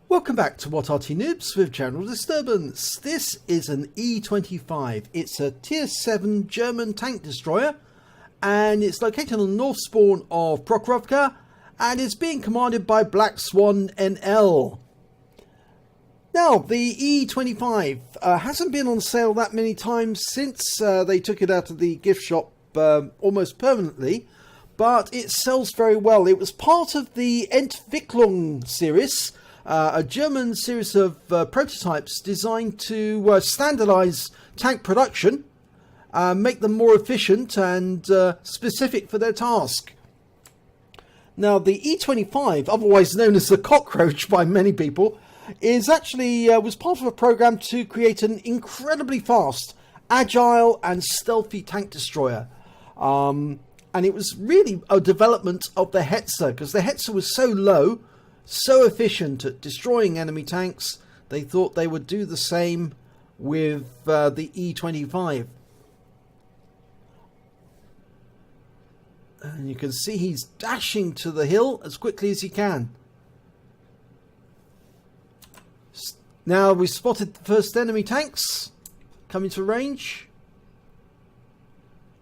Welcome back to What Arty Noobs with General Disturbance. This is an E25. It's a Tier 7 German tank destroyer, and it's located on the north spawn of Prokhorovka, and it's being commanded by Black Swan NL. Now, the E25 hasn't been on sale that many times since they took it out of the gift shop almost permanently, but it sells very well. It was part of the Entwicklung series, a German series of prototypes designed to standardize tank production, make them more efficient and specific for their task. Now, the E25, otherwise known as the Cockroach by many people, is actually was part of a program to create an incredibly fast, agile and stealthy tank destroyer. And it was really a development of the Hetzer, because the Hetzer was so low, so efficient at destroying enemy tanks, they thought they would do the same with the E25. And you can see he's dashing to the hill as quickly as he can. Now we spotted the first enemy tanks coming to range.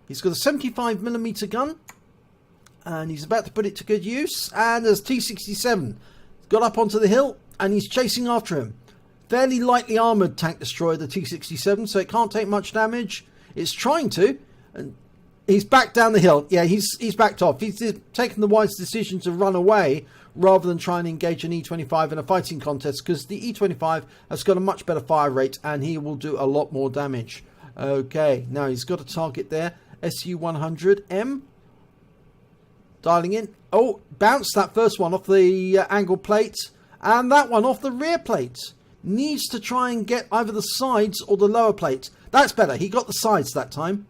He's got a 75mm gun, and he's about to put it to good use. And there's T-67 got up onto the hill, and he's chasing after him. Fairly lightly armoured tank destroyer, the T-67, so it can't take much damage. It's trying to, and he's back down the hill. Yeah, he's backed off. He's taken the wise decision to run away rather than try and engage an E25 in a fighting contest, because the E25 has got a much better fire rate and he will do a lot more damage. Okay, now he's got a target there, SU-100M. Dialing in. Oh, bounced that first one off the angle plate, and that one off the rear plate. Needs to try and get either the sides or the lower plate. That's better. He got the sides that time.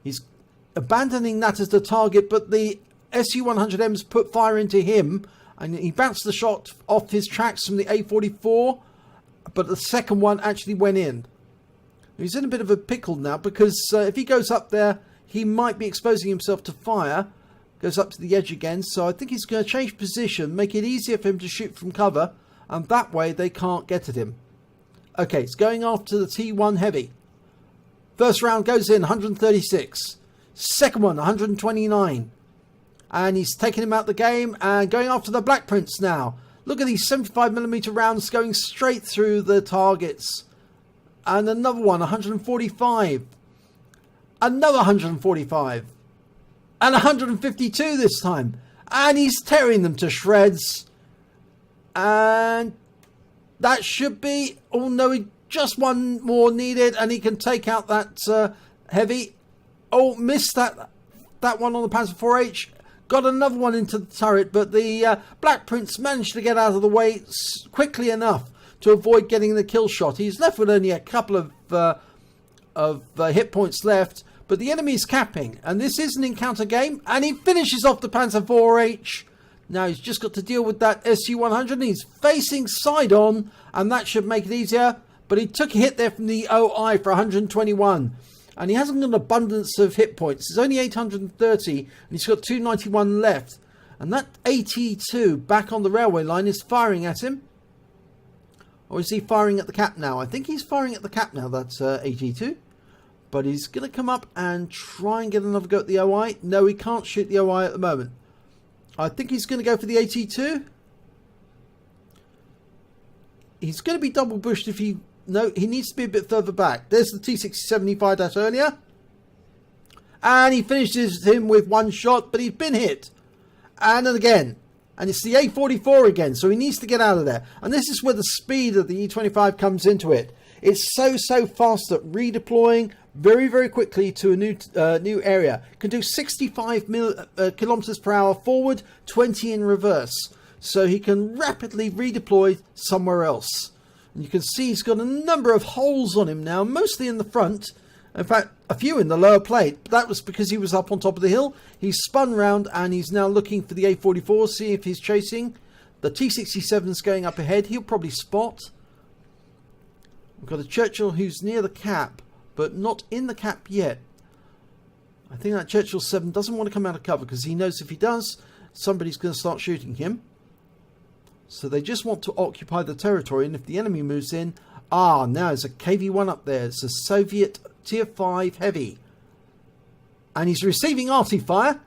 He's abandoning that as the target, but the SU-100M's put fire into him, and he bounced the shot off his tracks from the A44, but the second one actually went in. He's in a bit of a pickle now, because if he goes up there, he might be exposing himself to fire. Goes up to the edge again, so I think he's going to change position, make it easier for him to shoot from cover, and that way they can't get at him. Okay, it's going after the T1 Heavy. First round goes in, 136. Second one, 129. And he's taking him out the game and going after the Black Prince now. Look at these 75mm rounds going straight through the targets. And another one, 145. Another 145. And 152 this time. And he's tearing them to shreds. And that should be... Oh no, just one more needed. And he can take out that Heavy. Oh, missed that one on the Panzer IV-H. Got another one into the turret. But the Black Prince managed to get out of the way quickly enough to avoid getting the kill shot. He's left with only a couple of hit points left. But the enemy is capping, and this is an encounter game, and he finishes off the Panzer IV-H. Now he's just got to deal with that SU-100, and he's facing side on, and that should make it easier. But he took a hit there from the OI for 121, and he hasn't got an abundance of hit points. There's only 830, and he's got 291 left. And that AT2 back on the railway line is firing at him. Or is he firing at the cap now? I think he's firing at the cap now, that's AT2. But he's going to come up and try and get another go at the OI. No, he can't shoot the OI at the moment. I think he's going to go for the AT2. He's going to be double bushed if he... No, he needs to be a bit further back. There's the T-67 he fired at earlier. And he finishes him with one shot, but he's been hit. And then again. And it's the A44 again, so he needs to get out of there. And this is where the speed of the E25 comes into it. It's so fast at redeploying very quickly to a new area. Can do 65 kilometers per hour forward, 20 in reverse. So he can rapidly redeploy somewhere else. And you can see he's got a number of holes on him now, mostly in the front. In fact, a few in the lower plate. But that was because he was up on top of the hill. He's spun round and he's now looking for the A44, see if he's chasing. The T-67's going up ahead. He'll probably spot. We've got a Churchill who's near the cap, but not in the cap yet. I think that Churchill 7 doesn't want to come out of cover, because he knows if he does, somebody's going to start shooting him. So they just want to occupy the territory, and if the enemy moves in... Ah, now there's a KV-1 up there. It's a Soviet Tier 5 Heavy. And he's receiving Arty fire,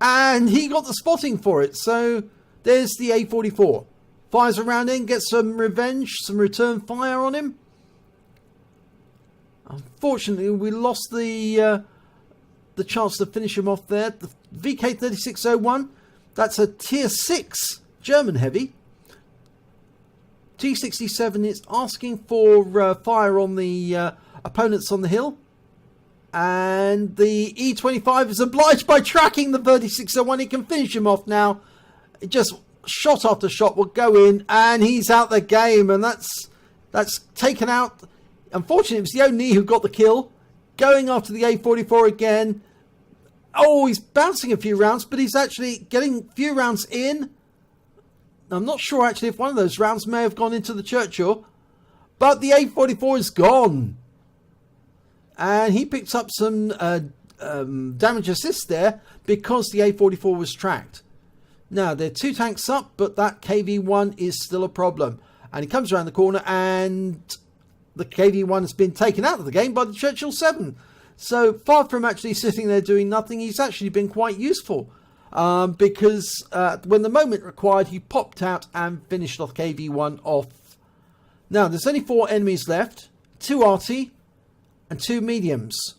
and he got the spotting for it. So there's the A44. Fires around in, gets some revenge, some return fire on him. Unfortunately, we lost the chance to finish him off there. The VK3601, that's a Tier 6 German Heavy. T67 is asking for fire on the opponents on the hill. And the E25 is obliged by tracking the 3601. He can finish him off now. It just shot after shot will go in, and he's out the game. And that's taken out. Unfortunately, it was the Oni who got the kill. Going after the A44 again. Oh, he's bouncing a few rounds, but he's actually getting a few rounds in. I'm not sure actually if one of those rounds may have gone into the Churchill, but the A44 is gone. And he picks up some damage assist there because the A44 was tracked. Now, there are 2 tanks up, but that KV-1 is still a problem. And he comes around the corner, and the KV-1 has been taken out of the game by the Churchill 7. So, far from actually sitting there doing nothing, he's actually been quite useful. Because when the moment required, he popped out and finished off KV-1 off. Now, there's only 4 enemies left. 2 Arty and 2 mediums.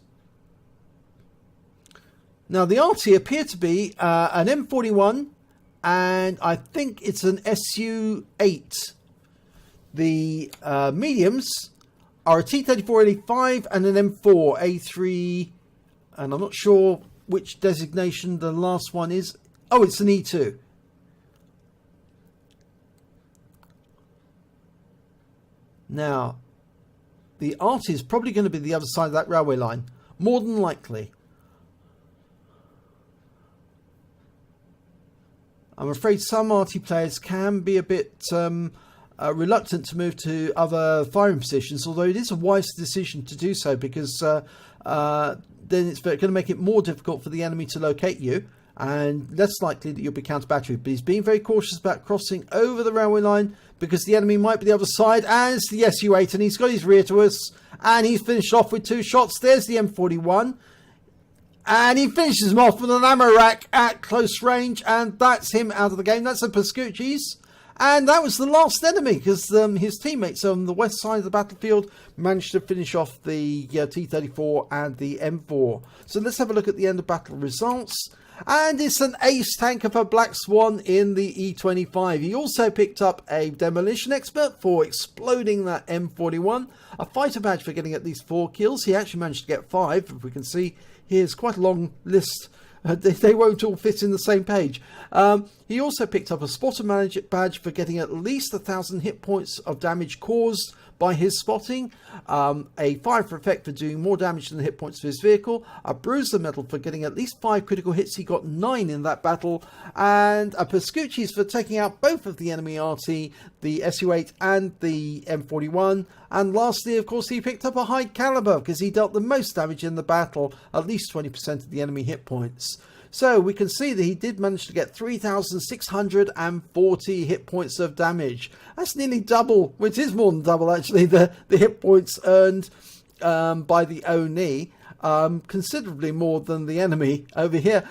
Now, the Arty appear to be an M41, and I think it's an SU-8. The mediums are a T-34-85 and an M4 A3, and I'm not sure which designation the last one is. Oh, it's an E2. Now, the Arty is probably going to be the other side of that railway line, more than likely. I'm afraid some Arty players can be a bit reluctant to move to other firing positions, although it is a wise decision to do so, because then it's going to make it more difficult for the enemy to locate you, and less likely that you'll be counter-battered. But he's being very cautious about crossing over the railway line, because the enemy might be the other side, and it's the SU-8, and he's got his rear to us, and he's finished off with 2 shots. There's the M41, and he finishes him off with an ammo rack at close range, and that's him out of the game. That's a Pascucci's. And that was the last enemy, because his teammates on the west side of the battlefield managed to finish off the T-34 and the M4. So let's have a look at the end of battle results. And it's an ace tanker for Black Swan in the E25. He also picked up a demolition expert for exploding that M41. A fighter badge for getting at least 4 kills. He actually managed to get 5. If we can see, here's quite a long list. They won't all fit in the same page. He also picked up a spotter manager badge for getting at least 1,000 hit points of damage caused by his spotting, a fire for effect for doing more damage than the hit points of his vehicle, a bruiser medal for getting at least 5 critical hits. He got 9 in that battle, and a Pascucci's for taking out both of the enemy RT, the SU-8 and the M41. And lastly, of course, he picked up a high caliber because he dealt the most damage in the battle, at least 20% of the enemy hit points. So we can see that he did manage to get 3,640 hit points of damage. That's nearly double, which is more than double actually, the hit points earned by the Oni. Considerably more than the enemy over here.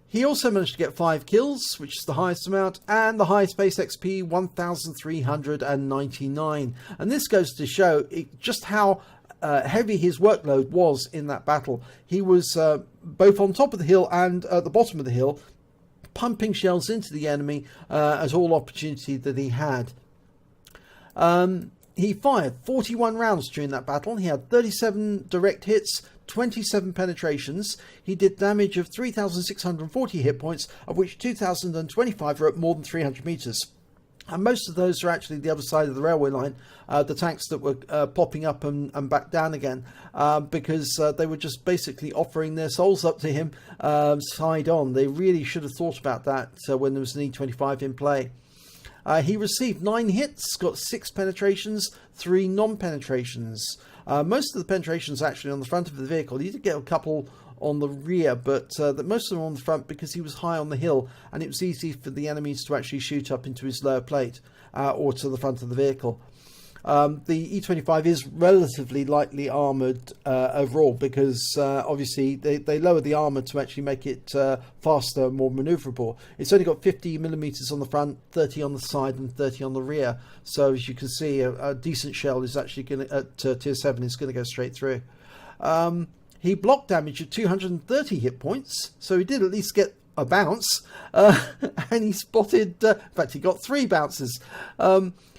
He also managed to get 5 kills, which is the highest amount, and the highest base XP, 1,399. And this goes to show just how heavy his workload was in that battle. He was both on top of the hill and at the bottom of the hill, pumping shells into the enemy at all opportunity that he had. He fired 41 rounds during that battle. He had 37 direct hits, 27 penetrations. He did damage of 3,640 hit points, of which 2,025 are at more than 300 meters. And most of those are actually the other side of the railway line, the tanks that were popping up and back down again, because they were just basically offering their souls up to him side on. They really should have thought about that when there was an E25 in play. He received 9 hits, got 6 penetrations, 3 non-penetrations. Most of the penetrations actually on the front of the vehicle. He did get a couple on the rear, but that most of them on the front because he was high on the hill and it was easy for the enemies to actually shoot up into his lower plate or to the front of the vehicle. The E25 is relatively lightly armoured overall because obviously they lower the armour to actually make it faster, more manoeuvrable. It's only got 50mm on the front, 30 on the side and 30 on the rear. So as you can see, a decent shell is actually going to, at tier 7, is going to go straight through. He blocked damage at 230 hit points, so he did at least get a bounce, and he spotted, in fact he got 3 bounces.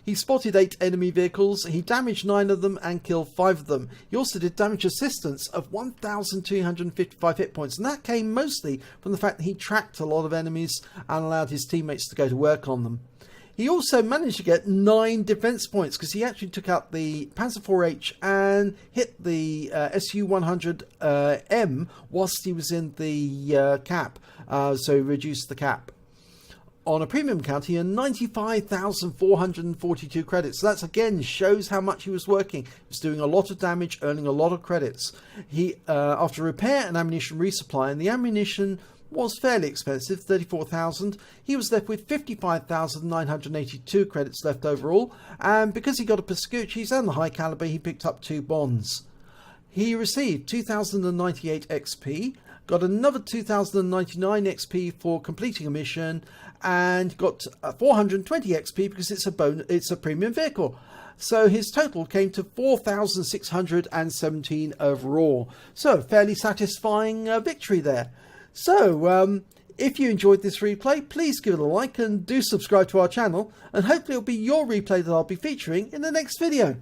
He spotted 8 enemy vehicles, he damaged 9 of them and killed 5 of them. He also did damage assistance of 1,255 hit points, and that came mostly from the fact that he tracked a lot of enemies and allowed his teammates to go to work on them. He also managed to get 9 defense points because he actually took out the Panzer IV-H and hit the Su-100M whilst he was in the cap, so he reduced the cap. On a premium count, he earned 95,442 credits. So that's again shows how much he was working. He was doing a lot of damage, earning a lot of credits. He, after repair and ammunition resupply, and the ammunition was fairly expensive, 34,000. He was left with 55,982 credits left overall. And because he got a Pascucci's and the high caliber, he picked up 2 bonds. He received 2,098 XP. Got another 2,099 XP for completing a mission, and got 420 XP because it's a premium vehicle. So his total came to 4,617 overall. So fairly satisfying victory there. So if you enjoyed this replay, please give it a like and do subscribe to our channel, and hopefully it'll be your replay that I'll be featuring in the next video.